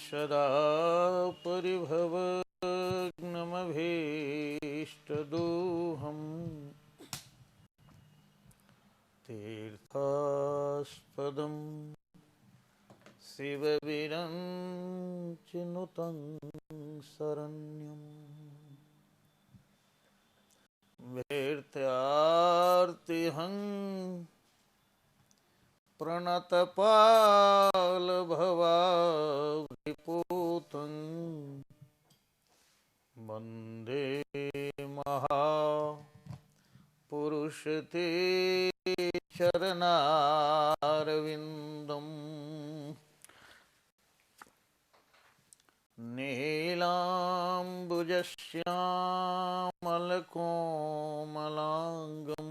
सदा परिभवग्नमभीष्टदोहम् तीर्थास्पदं शिवविरञ्चिनुतं शरण्यं वीर्त्यार्तिहं प्रणतपालभवाब्धिपूतं वन्दे महापुरुषते चरणारविन्दम् नीलाम्बुजश्यामलकोमलाङ्गं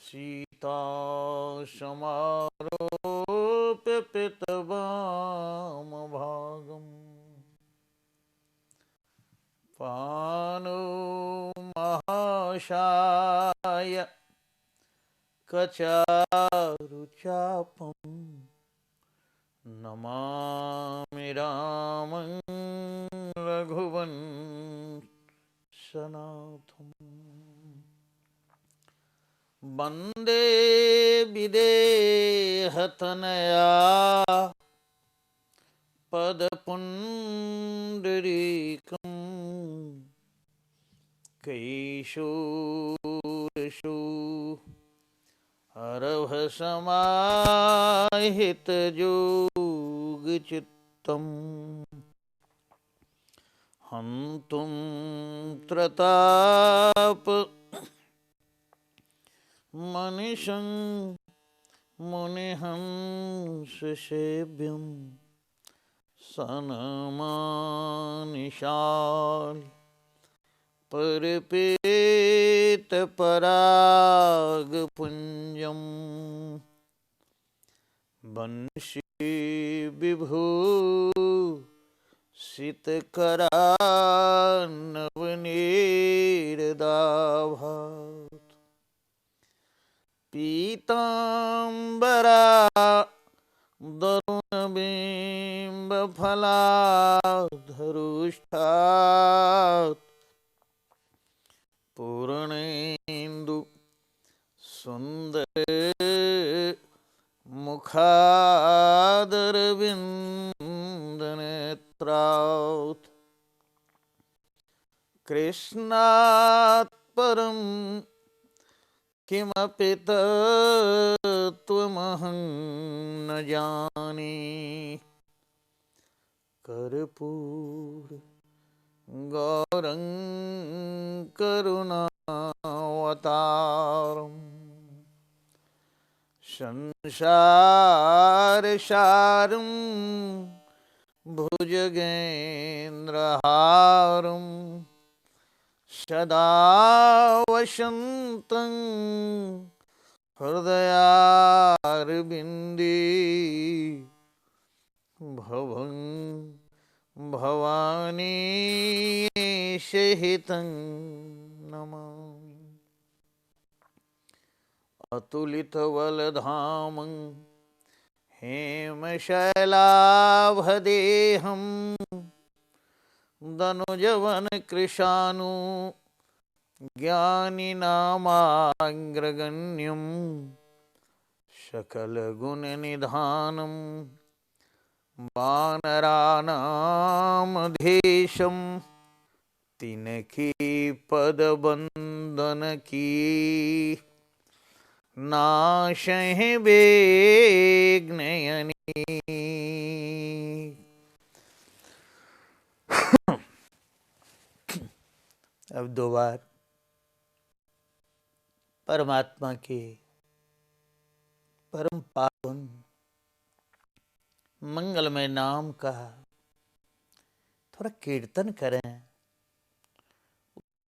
सीतासमारोप्य पितवामभागम् पानो महाशाय कचारुचापं नमामि रामं रघुवंशनाथम् वन्दे विदेहतनया पदपुण्डरीकं कैशोरशो हरभसमाहितयोगचित्तम् हन्तुं त्रताप मनिषं मुनिहंससेव्यं सनमानिशाल परिपेतपरागपुञ्जं वंशी विभूषितकरान्नवनीरदाभात् पीताम्बरा दरुणबिम्बफलाधरुष्ठात् पूर्णेन्दु सुन्दर मुखादरविन्दनेत्रात् कृष्णात् परं किमपि तत्त्वमहं न जाने कर्पूर गौरं करुणावतारम् संसारसारं भुजगेन्द्रहारं सदा वसन्तं हृदयारविन्दे भवं भवानी सहितं नमामि अतुलितबलधामं हेमशैलाभदेहं दनुजवनकृशानु ज्ञानिनामाग्रगण्यं सकलगुणनिधानं वानराणामधीशं तिनकी पदबंदन की नाशहि विघ्नयनि। अब दो बार परमात्मा के परम पावन मंगलमय नाम का थोड़ा कीर्तन करें,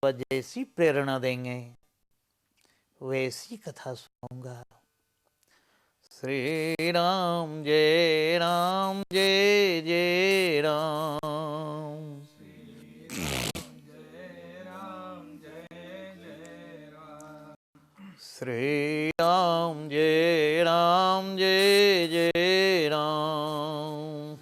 वह जैसी प्रेरणा देंगे वैसी कथा सुनाऊंगा। श्री राम जय जय राम। श्री राम जय जय राम।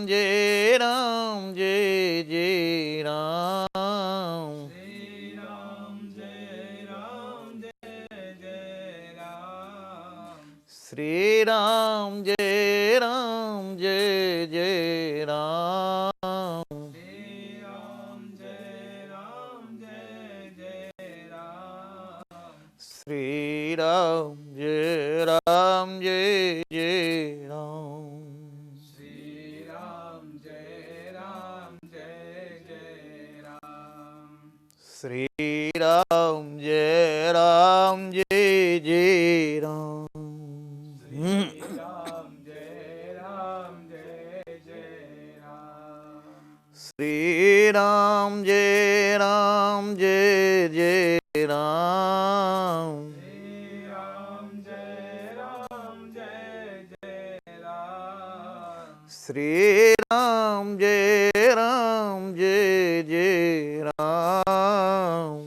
जय राम जय जय राम। श्री राम जय राम जय जय राम। श्री राम जय राम जय जय राम। श्री राम जय राम जय जय राम। श्री राम जय राम जय जय राम। श्री राम जय राम जय जय राम। श्री राम जय राम जय जय राम। श्री राम जय राम जय जय राम। श्री राम जय राम जय जय राम। श्री राम जय राम जय जय राम।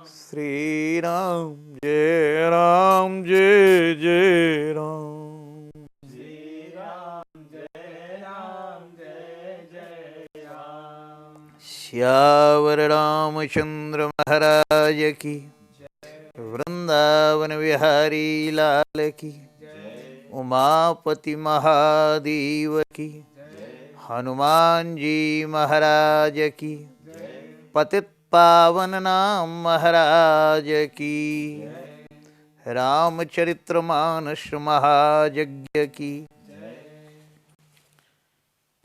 श्री राम जय राम जय जय राम। श्री राम जय राम जय जय राम। श्यावर रामचंद्र महाराज की, वृंदावन विहारी लाल की, उमापति महादेव की, हनुमान जी महाराज की, पतित पावन नाम महाराज की, रामचरित्र मानस महायज्ञ की।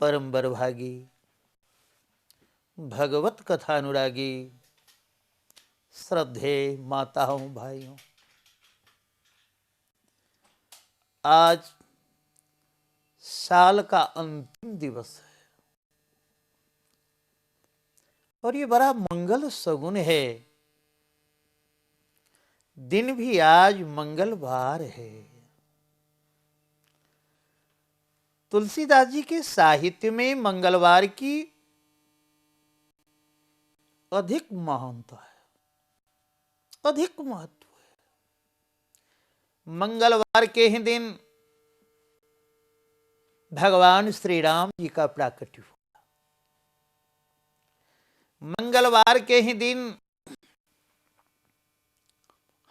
परम बरभागी भगवत कथा अनुरागी श्रद्धे माताओं भाइयों, आज साल का अंतिम दिवस है और ये बड़ा मंगल सगुन है। दिन भी आज मंगलवार है। तुलसीदास जी के साहित्य में मंगलवार की अधिक महानता है, अधिक महत्व है। मंगलवार के ही दिन भगवान श्री राम जी का प्राकट्य हुआ। मंगलवार के ही दिन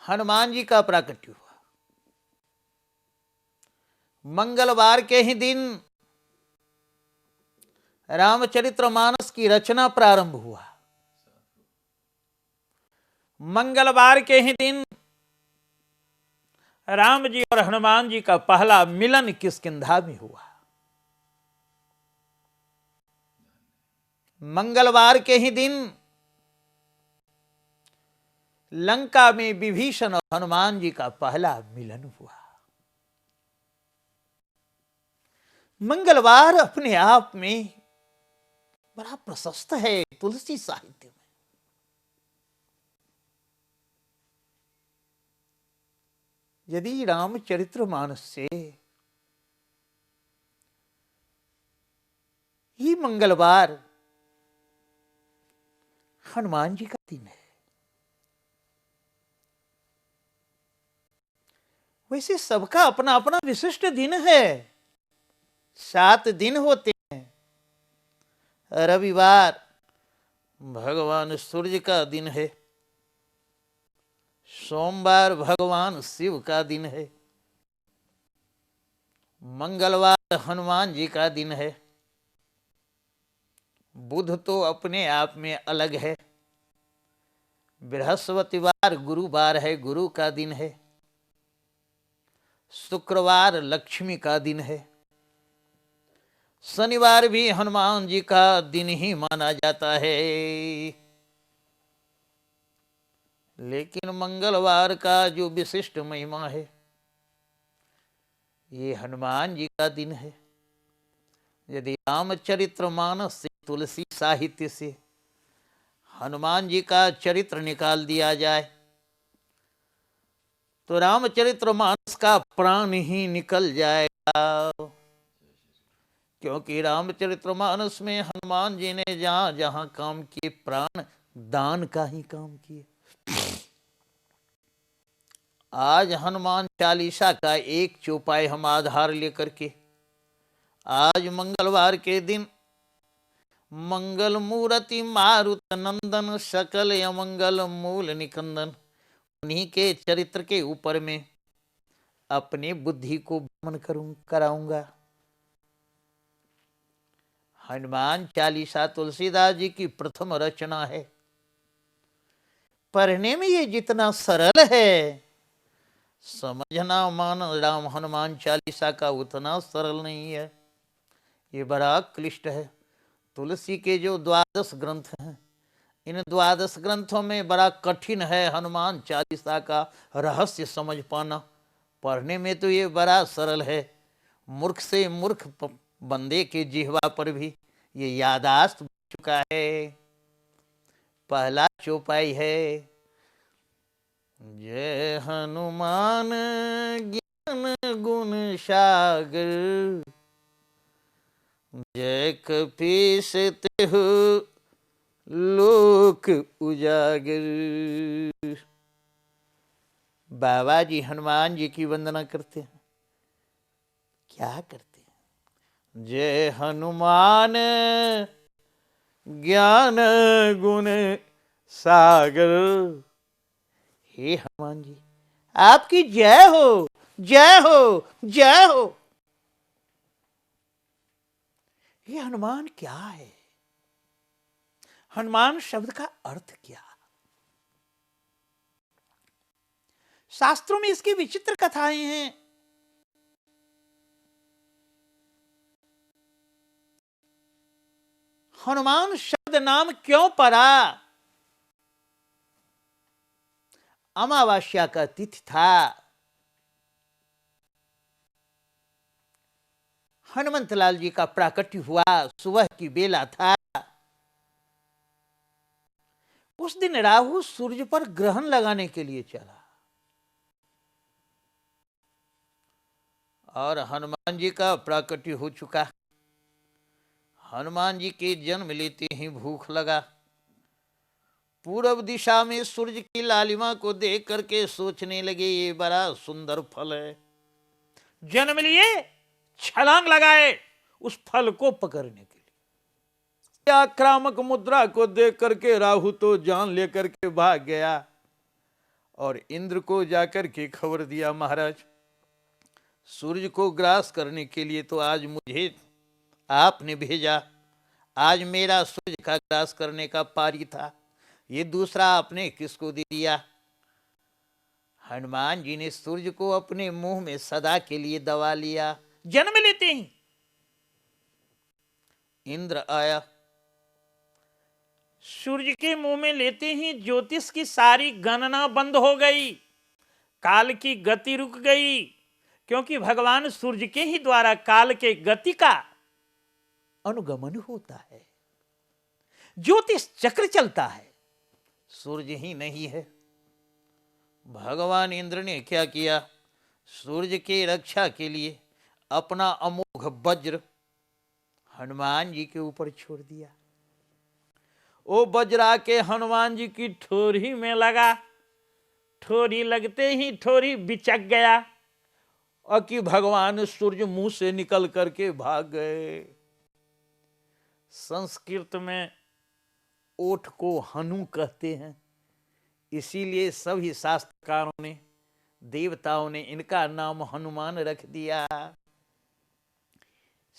हनुमान जी का प्राकट्य हुआ। मंगलवार के ही दिन रामचरितमानस की रचना प्रारंभ हुआ। मंगलवार के ही दिन राम जी और हनुमान जी का पहला मिलन किष्किंधा में हुआ। मंगलवार के ही दिन लंका में विभीषण और हनुमान जी का पहला मिलन हुआ। मंगलवार अपने आप में बड़ा प्रशस्त है तुलसी साहित्य में। यदि रामचरितमानस से ही मंगलवार हनुमान जी का दिन है, वैसे सबका अपना अपना विशिष्ट दिन है। 7 दिन होते हैं। रविवार भगवान सूर्य का दिन है, सोमवार भगवान शिव का दिन है, मंगलवार हनुमान जी का दिन है, बुध तो अपने आप में अलग है, बृहस्पतिवार गुरुवार है, गुरु का दिन है, शुक्रवार लक्ष्मी का दिन है, शनिवार भी हनुमान जी का दिन ही माना जाता है। लेकिन मंगलवार का जो विशिष्ट महिमा है, ये हनुमान जी का दिन है। यदि रामचरितमानस से, तुलसी साहित्य से हनुमान जी का चरित्र निकाल दिया जाए तो रामचरितमानस का प्राण ही निकल जाएगा। क्योंकि रामचरितमानस में हनुमान जी ने जहां जहां काम किए, प्राण दान का ही काम किए। आज हनुमान चालीसा का एक चौपाई हम आधार लेकर के आज मंगलवार के दिन मंगल मूर्ति मारुत नंदन सकल अमंगल मूल निकंदन उन्हीं के चरित्र के ऊपर में अपने बुद्धि को भ्रमण कराऊंगा। हनुमान चालीसा तुलसीदास जी की प्रथम रचना है। पढ़ने में ये जितना सरल है, समझना मान राम हनुमान चालीसा का उतना सरल नहीं है। ये बड़ा क्लिष्ट है। तुलसी के जो 12 ग्रंथ हैं, इन 12 ग्रंथों में बड़ा कठिन है हनुमान चालीसा का रहस्य समझ पाना। पढ़ने में तो ये बड़ा सरल है। मूर्ख से मूर्ख बंदे के जिह्वा पर भी ये यादाश्त बन चुका है। पहला चौपाई है, जय हनुमान ज्ञान गुण सागर, जय कपीस तेहु लोक उजागर। बाबा जी हनुमान जी की वंदना करते हैं। क्या करते हैं? जय हनुमान ज्ञान गुण सागर। हे हनुमान जी, आपकी जय हो, जय हो, जय हो। ये हनुमान क्या है? हनुमान शब्द का अर्थ क्या? शास्त्रों में इसकी विचित्र कथाएं हैं। हनुमान शब्द नाम क्यों पड़ा? अमावस्या का तिथि था। हनुमंत लाल जी का प्राकट्य हुआ, सुबह की बेला था। उस दिन राहु सूर्य पर ग्रहण लगाने के लिए चला और हनुमान जी का प्राकट्य हो चुका। हनुमान जी के जन्म लेते ही भूख लगा। पूर्व दिशा में सूर्य की लालिमा को देख करके सोचने लगे, ये बड़ा सुंदर फल है। जन्म लिए, छलांग लगाए उस फल को पकड़ने के लिए। आक्रामक मुद्रा को देख करके राहु तो जान लेकर के भाग गया और इंद्र को जाकर के खबर दिया, महाराज सूर्य को ग्रास करने के लिए तो आज मुझे आपने भेजा। आज मेरा सूर्य का ग्रास करने का पारी था, ये दूसरा आपने किसको दे दिया? हनुमान जी ने सूर्य को अपने मुंह में सदा के लिए दबा लिया। जन्म लेते ही इंद्र आया, सूर्य के मुंह में लेते ही ज्योतिष की सारी गणना बंद हो गई, काल की गति रुक गई, क्योंकि भगवान सूर्य के ही द्वारा काल के गति का अनुगमन होता है। ज्योतिष चक्र चलता है, सूर्य ही नहीं है। भगवान इंद्र ने क्या किया? सूर्य की रक्षा के लिए अपना अमोघ वज्र हनुमान जी के ऊपर छोड़ दिया। वो वज्र आके हनुमान जी की ठोरी में लगा। ठोरी लगते ही ठोरी बिचक गया और कि भगवान सूर्य मुंह से निकल करके भाग गए। संस्कृत में ओठ को हनु कहते हैं, इसीलिए सभी शास्त्रकारों ने, देवताओं ने इनका नाम हनुमान रख दिया।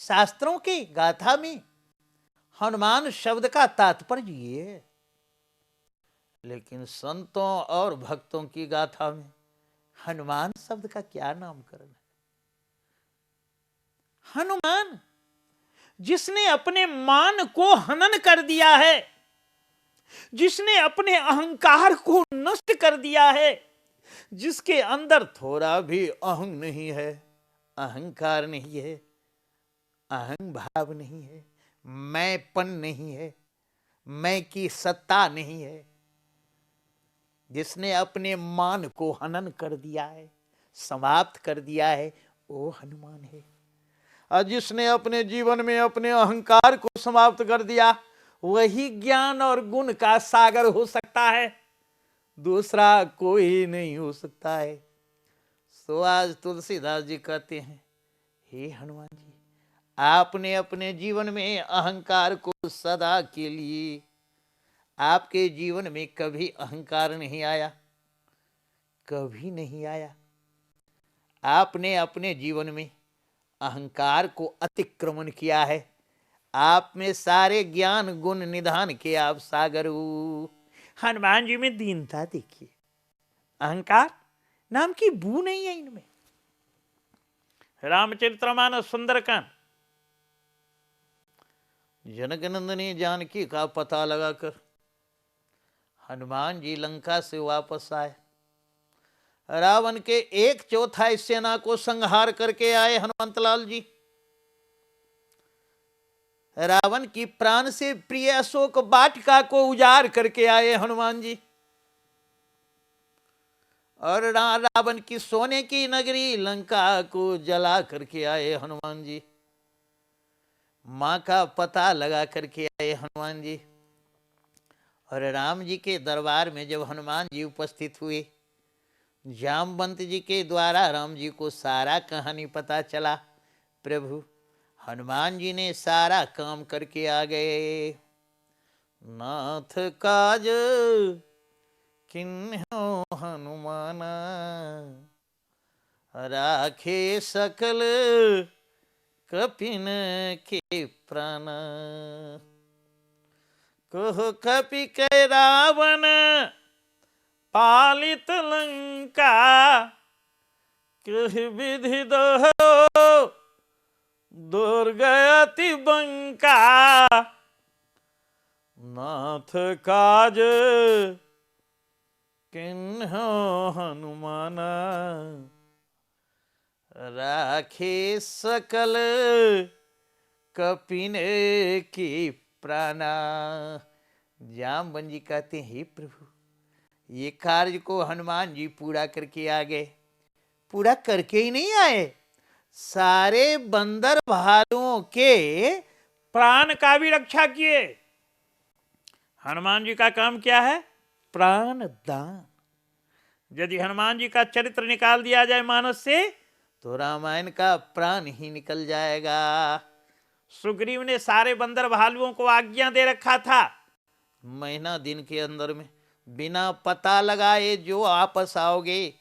शास्त्रों की गाथा में हनुमान शब्द का तात्पर्य ये है, लेकिन संतों और भक्तों की गाथा में हनुमान शब्द का क्या नामकरण है? हनुमान जिसने अपने मान को हनन कर दिया है, जिसने अपने अहंकार को नष्ट कर दिया है, जिसके अंदर थोड़ा भी अहंग नहीं है, अहंकार नहीं है, अहंग भाव नहीं है, मैंपन नहीं है, मैं की सत्ता नहीं है, जिसने अपने मान को हनन कर दिया है, समाप्त कर दिया है, वो हनुमान है। और जिसने अपने जीवन में अपने अहंकार को समाप्त कर दिया, वही ज्ञान और गुण का सागर हो सकता है, दूसरा कोई नहीं हो सकता है। तो आज तुलसीदास जी कहते हैं, हे हनुमान जी, आपने अपने जीवन में अहंकार को सदा के लिए, आपके जीवन में कभी अहंकार नहीं आया, कभी नहीं आया। आपने अपने जीवन में अहंकार को अतिक्रमण किया है। आप में सारे ज्ञान गुण निधान के आप सागर हो। हनुमान जी में दीनता देखिए, अहंकार नाम की बू नहीं है इनमें। रामचरितमानस सुंदरकांड, जनक नंदनी जानकी का पता लगाकर हनुमान जी लंका से वापस आए। रावण के 1/4 सेना को संहार करके आए हनुमंतलाल जी। रावण की प्राण से प्रिय अशोक वाटिका को उजाड़ करके आए हनुमान जी। और रावण की सोने की नगरी लंका को जला करके आए हनुमान जी। मां का पता लगा करके आए हनुमान जी। और राम जी के दरबार में जब हनुमान जी उपस्थित हुए, जामवंत जी के द्वारा राम जी को सारा कहानी पता चला। प्रभु हनुमान जी ने सारा काम करके आ गए। नाथ काज किन्हो हनुमाना, राखे सकल कपिन के प्राण। कहो कपि कै रावण पालित लंका, कह विधि दो दुर्गति बंका। नाथ काज किन्हो हनुमाना, राखे सकल कपिन की प्राणा। जामवंत जी कहते हैं, हे प्रभु, ये कार्य को हनुमान जी पूरा करके आ गए। पूरा करके ही नहीं आए, सारे बंदर भालुओं के प्राण का भी रक्षा किए। हनुमान जी का काम क्या है? प्राण दान। यदि हनुमान जी का चरित्र निकाल दिया जाए मानस से, तो रामायण का प्राण ही निकल जाएगा। सुग्रीव ने सारे बंदर भालुओं को आज्ञा दे रखा था, महीना दिन के अंदर में बिना पता लगाए जो आपस आओगे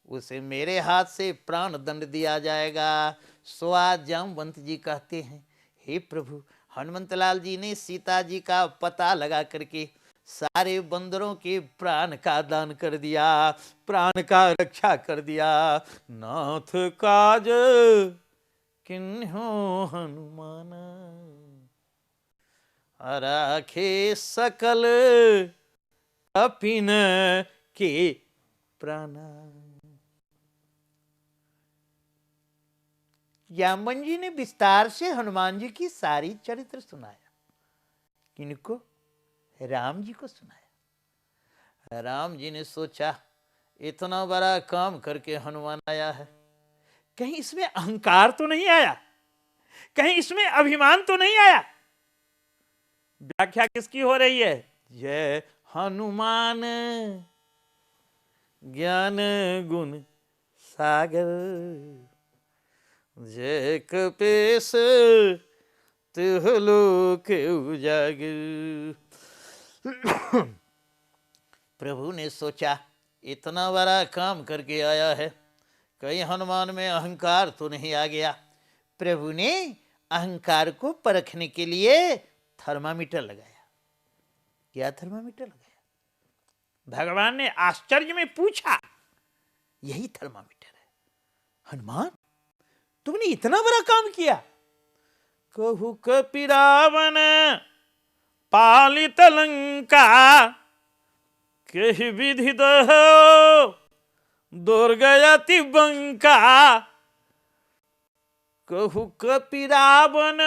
उसे मेरे हाथ से प्राण दंड दिया जाएगा। सो आज जामवंत जी कहते हैं, हे प्रभु, हनुमंतलाल जी ने सीता जी का पता लगा करके सारे बंदरों के प्राण का दान कर दिया, प्राण का रक्षा कर दिया। नाथ काज किन्हो हनुमाना, राखे सकल कपिन के प्राणा। जामवंत जी ने विस्तार से हनुमान जी की सारी चरित्र सुनाया। किनको? राम जी को सुनाया। राम जी ने सोचा, इतना बड़ा काम करके हनुमान आया है, कहीं इसमें अहंकार तो नहीं आया, कहीं इसमें अभिमान तो नहीं आया। व्याख्या किसकी हो रही है? जय हनुमान ज्ञान गुण सागर, जय कपीस तिह लोक उजागर। प्रभु ने सोचा, इतना बड़ा काम करके आया है, कहीं हनुमान में अहंकार तो नहीं आ गया। प्रभु ने अहंकार को परखने के लिए थर्मामीटर लगाया। क्या थर्मामीटर लगाया? भगवान ने आश्चर्य में पूछा, यही थर्मामीटर है। हनुमान, तुमने इतना बड़ा काम किया। कहु कपि रावण पालित लंका, कहि विधि दहो दुर्गति बंका। कहु कपि रावण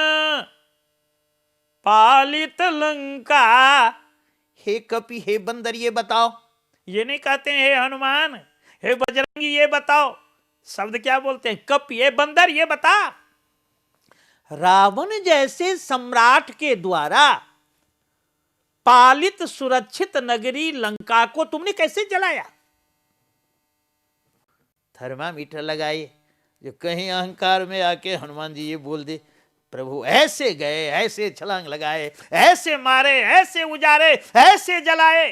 पालित लंका। हे कपि, हे बंदर, ये बताओ। ये नहीं कहते हैं हे हनुमान, हे बजरंगी, ये बताओ। शब्द क्या बोलते हैं? कपि, ये बंदर, ये बता, रावण जैसे सम्राट के द्वारा पालित सुरक्षित नगरी लंका को तुमने कैसे जलाया? थर्मामीटर लगाए, जो कहीं अहंकार में आके हनुमान जी ये बोल दे प्रभु ऐसे गए, ऐसे छलांग लगाए, ऐसे मारे, ऐसे उजारे, ऐसे जलाए,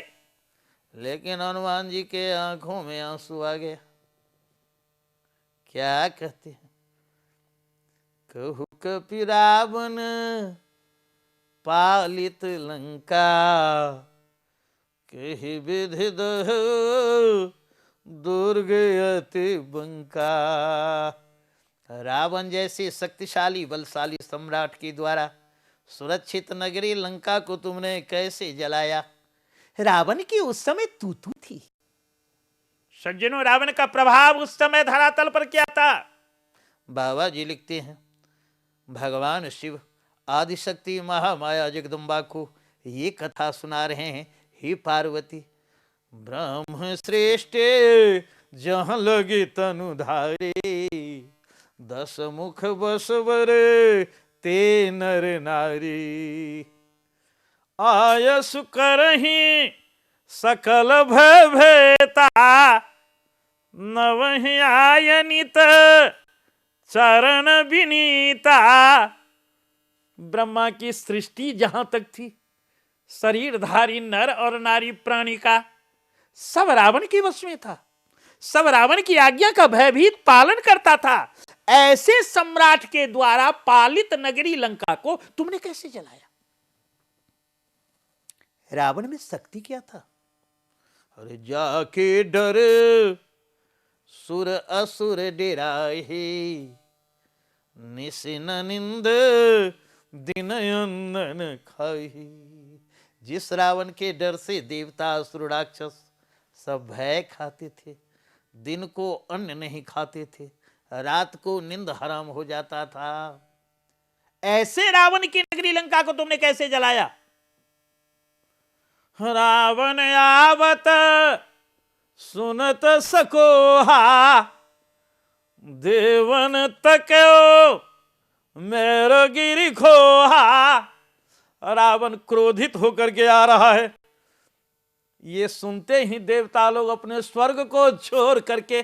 लेकिन हनुमान जी के आंखों में आंसू आ गया। क्या कहते हैं, कहु कपि रावण पालित लंका, कहि विधि दहु दुर्ग अति बंका। रावण जैसे शक्तिशाली बलशाली सम्राट के द्वारा सुरक्षित नगरी लंका को तुमने कैसे जलाया। रावण की उस समय तू थी। सज्जनों, रावण का प्रभाव उस समय धरातल पर क्या था। बाबा जी लिखते हैं, भगवान शिव आदिशक्ति महामाया जगदम्बा को ये कथा सुना रहे हैं। हे पार्वती, ब्रह्म श्रेष्ठ जहाँ लगे तनु धारे, 10 मुख बसवर ते नर नारी, आयस करहि सकल भय भेता, नवहि आयनित चरण विनीता। ब्रह्मा की सृष्टि जहां तक थी, शरीरधारी नर और नारी प्राणी का सब रावण के वश में था, सब रावण की आज्ञा का भयभीत पालन करता था। ऐसे सम्राट के द्वारा पालित नगरी लंका को तुमने कैसे जलाया। रावण में शक्ति क्या था। अरे जाके डर सुर असुर डेराए, निशिन निंद दिन अन्न खाई। जिस रावण के डर से देवता असुर राक्षस सब भय खाते थे, दिन को अन्न नहीं खाते थे, रात को नींद हराम हो जाता था, ऐसे रावण की नगरी लंका को तुमने कैसे जलाया। रावण आवत सुनत सकोहा, देवन तको मेरो गिरी खोहा। रावण क्रोधित होकर के आ रहा है। ये सुनते ही देवता लोग अपने स्वर्ग को छोड़ करके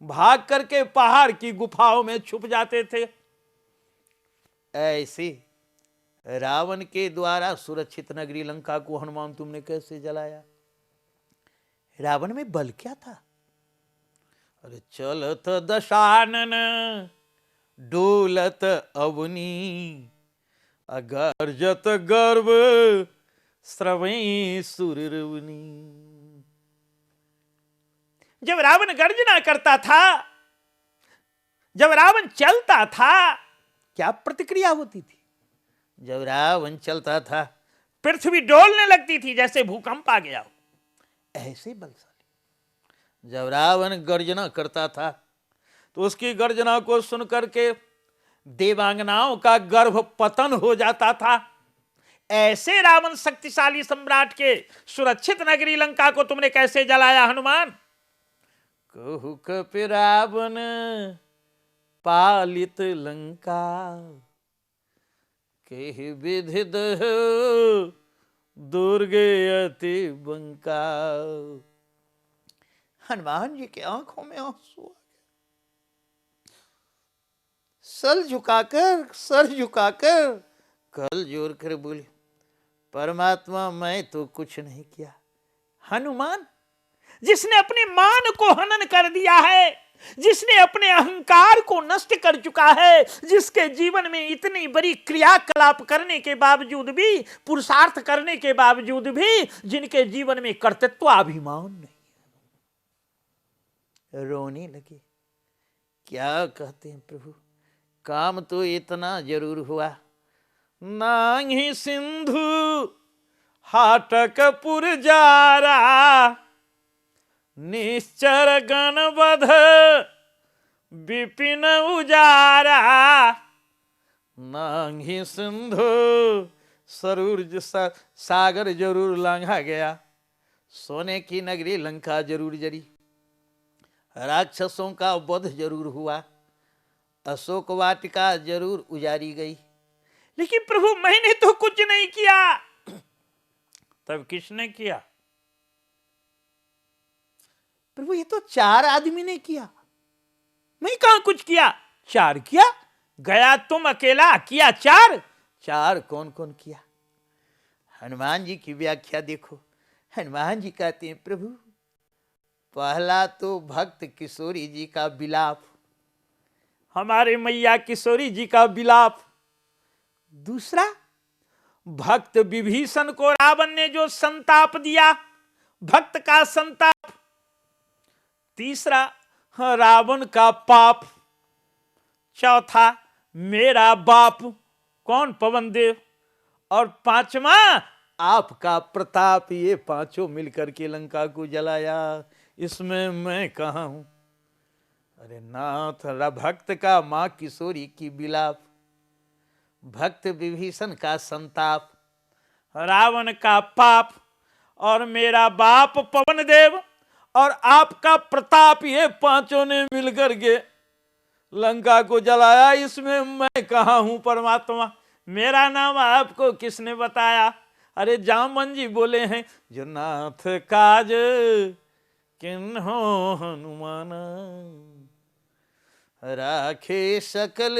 भाग करके पहाड़ की गुफाओं में छुप जाते थे। ऐसे रावण के द्वारा सुरक्षित नगरी लंका को हनुमान तुमने कैसे जलाया। रावण में बल क्या था। अरे चलत दशानन डोलत अवनी, अगर्जत गर्व श्रवई सुरवनी। जब रावण गर्जना करता था, जब रावण चलता था, क्या प्रतिक्रिया होती थी। जब रावण चलता था, पृथ्वी डोलने लगती थी जैसे भूकंप आ गया हो, ऐसे बलशाली। जब रावण गर्जना करता था तो उसकी गर्जना को सुनकर के देवांगनाओं का गर्भ पतन हो जाता था। ऐसे रावण शक्तिशाली सम्राट के सुरक्षित नगरी लंका को तुमने कैसे जलाया हनुमान। कहु कपि रावण पालित लंका, कहि विधि दहु दुर्ग अति बंका। हनुमान जी की आंखों में आंसू आ गए। सर झुकाकर कल जोर कर बोले, परमात्मा मैं तो कुछ नहीं किया। हनुमान, जिसने अपने मान को हनन कर दिया है, जिसने अपने अहंकार को नष्ट कर चुका है, जिसके जीवन में इतनी बड़ी क्रियाकलाप करने के बावजूद भी, पुरुषार्थ करने के बावजूद भी, जिनके जीवन में कर्तृत्वाभिमान नहीं है, रोने लगे। क्या कहते हैं प्रभु, काम तो इतना जरूर हुआ। नांगी सिंधु हाटकपुर जारा, निश्चर गणवध विपिन उजारा। नांगी सिंधु सरूर सागर जरूर लांघा गया, सोने की नगरी लंका जरूर जरी, राक्षसों का वध जरूर हुआ, अशोक वाटिका जरूर उजारी गई, लेकिन प्रभु मैंने तो कुछ नहीं किया। तब किसने किया। प्रभु ये तो 4 आदमी ने किया। मैं कहां कुछ किया? 4 किया। गया तुम अकेला, किया 4। 4 कौन कौन किया? हनुमान जी की व्याख्या देखो। हनुमान जी कहते हैं, प्रभु पहला तो भक्त किशोरी जी का विलाप, हमारे मैया किशोरी जी का विलाप। दूसरा, भक्त विभीषण को रावण ने जो संताप दिया, भक्त का संताप। तीसरा, रावण का पाप। चौथा, मेरा बाप, कौन? पवन देव। और 5वां, आपका प्रताप। ये पांचों मिलकर के लंका को जलाया, इसमें मैं कहां हूं? अरे नाथ, भक्त का मां किशोरी की विलाप, भक्त विभीषण का संताप, रावण का पाप, और मेरा बाप पवन देव और आपका प्रताप, ये पांचों ने मिलकर के लंका को जलाया, इसमें मैं कहां हूं परमात्मा? मेरा नाम आपको किसने बताया? अरे जामन जी बोले हैं, जो नाथ काज किन्हो हनुमान, राखे सकल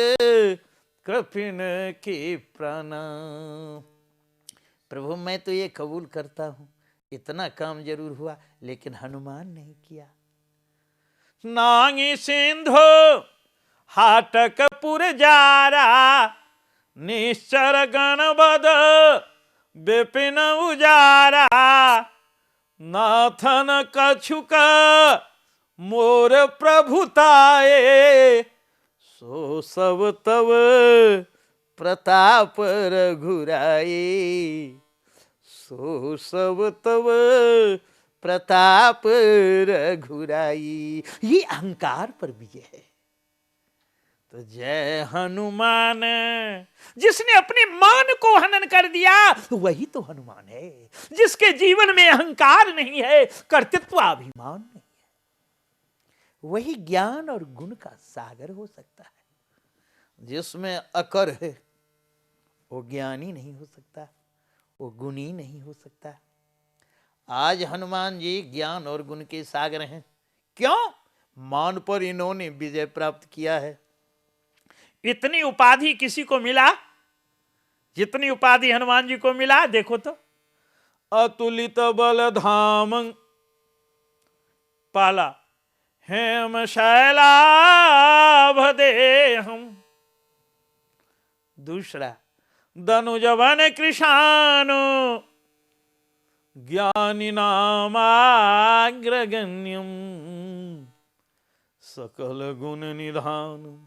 कृपिन के प्राण। प्रभु मैं तो ये कबूल करता हूं, इतना काम जरूर हुआ, लेकिन हनुमान नहीं किया। नांगी सिंधु हाटकपुर जारा, निश्चर गणबद विपिन उजारा, नाथन कछुक मोर प्रभुताए, सो सब तव प्रताप रघुराए, सो सब तव प्रताप रघुराई। ये अहंकार पर विजय है। तो जय हनुमान, जिसने अपने मान को हनन कर दिया, वही तो हनुमान है। जिसके जीवन में अहंकार नहीं है, कर्तृत्व अभिमान नहीं है, वही ज्ञान और गुण का सागर हो सकता है। जिसमें अकर है, वो ज्ञानी नहीं हो सकता, वो गुणी नहीं हो सकता। आज हनुमान जी ज्ञान और गुण के सागर हैं। क्यों? मान पर इन्होंने विजय प्राप्त किया है। इतनी उपाधि किसी को मिला जितनी उपाधि हनुमान जी को मिला? देखो तो, अतुलित बल धाम पाला, हेम शैलाभ देहम। दूसरा, धनुजवन कृशानो, ज्ञानी नामाग्रगण्यम, सकल गुण निधान,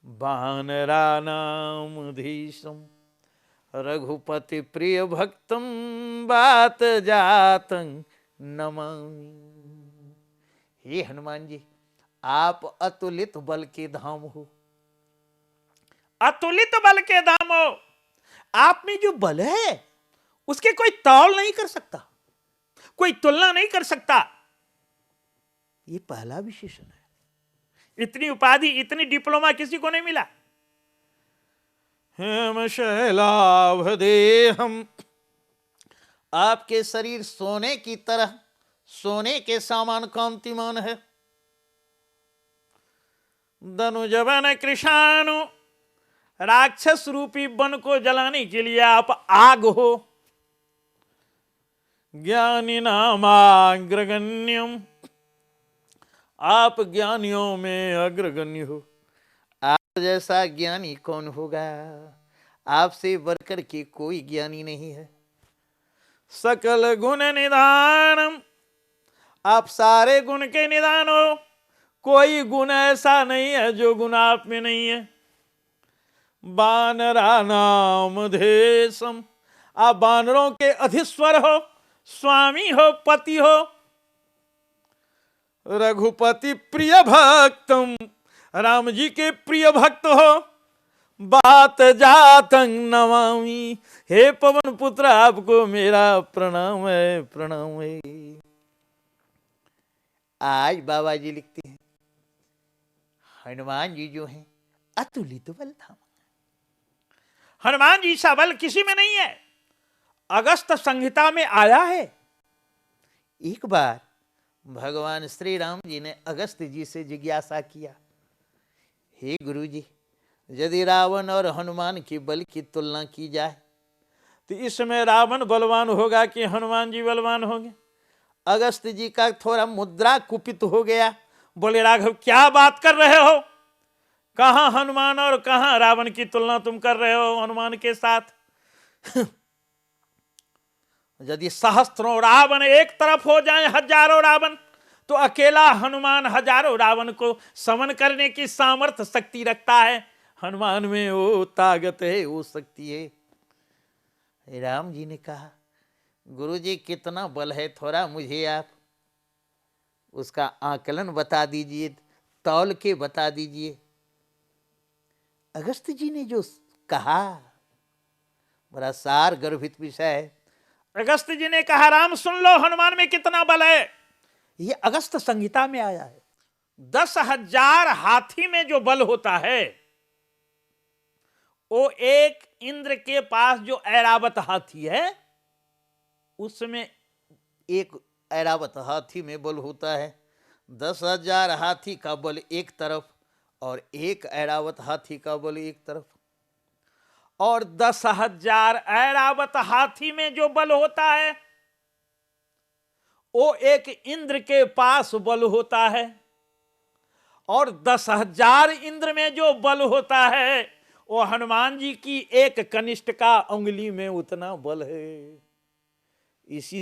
वानरानामधीशम, रघुपति प्रिय भक्तम, बात जातं नमामि। हे हनुमान जी, आप अतुलित बल के धाम हो, अतुलित बल के धाम हो। आप में जो बल है उसके कोई तौल नहीं कर सकता, कोई तुलना नहीं कर सकता। ये पहला विशेषण है। इतनी उपाधि, इतनी डिप्लोमा किसी को नहीं मिला। हेम शैलाभ देहम, आपके शरीर सोने की तरह, सोने के समान कांतिमान है। धनुजवन कृशानु, राक्षस रूपी वन को जलाने के लिए आप आग हो। ज्ञानी नामाग्रगण्यम, आप ज्ञानियों में अग्रगण्य हो। आप जैसा ज्ञानी कौन होगा? आपसे बढ़कर के कोई ज्ञानी नहीं है। सकल गुण निधानम, आप सारे गुण के निधान हो। कोई गुण ऐसा नहीं है जो गुण आप में नहीं है। बानरा नाम देशम, आप बानरों के अधीश्वर हो, स्वामी हो, पति हो। रघुपति प्रिय भक्तम, राम जी के प्रिय भक्त हो। बात जातं नमामि, हे पवन पुत्र आपको मेरा प्रणाम है, प्रणाम है। आज बाबा जी लिखते हैं, हनुमान जी जो हैं अतुलित बल धाम। हनुमान जी सा बल किसी में नहीं है। अगस्त संहिता में आया है। एक बार भगवान श्री राम जी ने अगस्त जी से जिज्ञासा किया, हे गुरुजी, यदि रावण और हनुमान के बल की तुलना की जाए तो इसमें रावण बलवान होगा कि हनुमान जी बलवान होंगे? अगस्त जी का थोड़ा मुद्रा कुपित हो गया। बोले राघव क्या बात कर रहे हो, कहां हनुमान और कहां रावण की तुलना तुम कर रहे हो हनुमान के साथ? यदि सहस्त्रों रावण एक तरफ हो जाएं, हजारों रावण, तो अकेला हनुमान हजारों रावण को समन करने की सामर्थ्य शक्ति रखता है। हनुमान में वो ताकत है, वो शक्ति है। राम जी ने कहा, गुरुजी कितना बल है, थोड़ा मुझे आप उसका आकलन बता दीजिए, तौल के बता दीजिए। अगस्त जी ने जो कहा बड़ा सार गर्भित विषय है। अगस्त जी ने कहा, राम सुन लो हनुमान में कितना बल है। ये अगस्त संहिता में आया है। 10,000 हाथी में जो बल होता है, वो एक इंद्र के पास जो ऐरावत हाथी है, उसमें एक ऐरावत हाथी में बल होता है। 10,000 हाथी का बल एक तरफ और एक ऐरावत हाथी का बल एक तरफ। और 10,000 ऐरावत हाथी में जो बल होता है, वो एक इंद्र के पास बल होता है। और 10,000 इंद्र में जो बल होता है, वो हनुमान जी की एक कनिष्ठ का उंगली में उतना बल है। इसी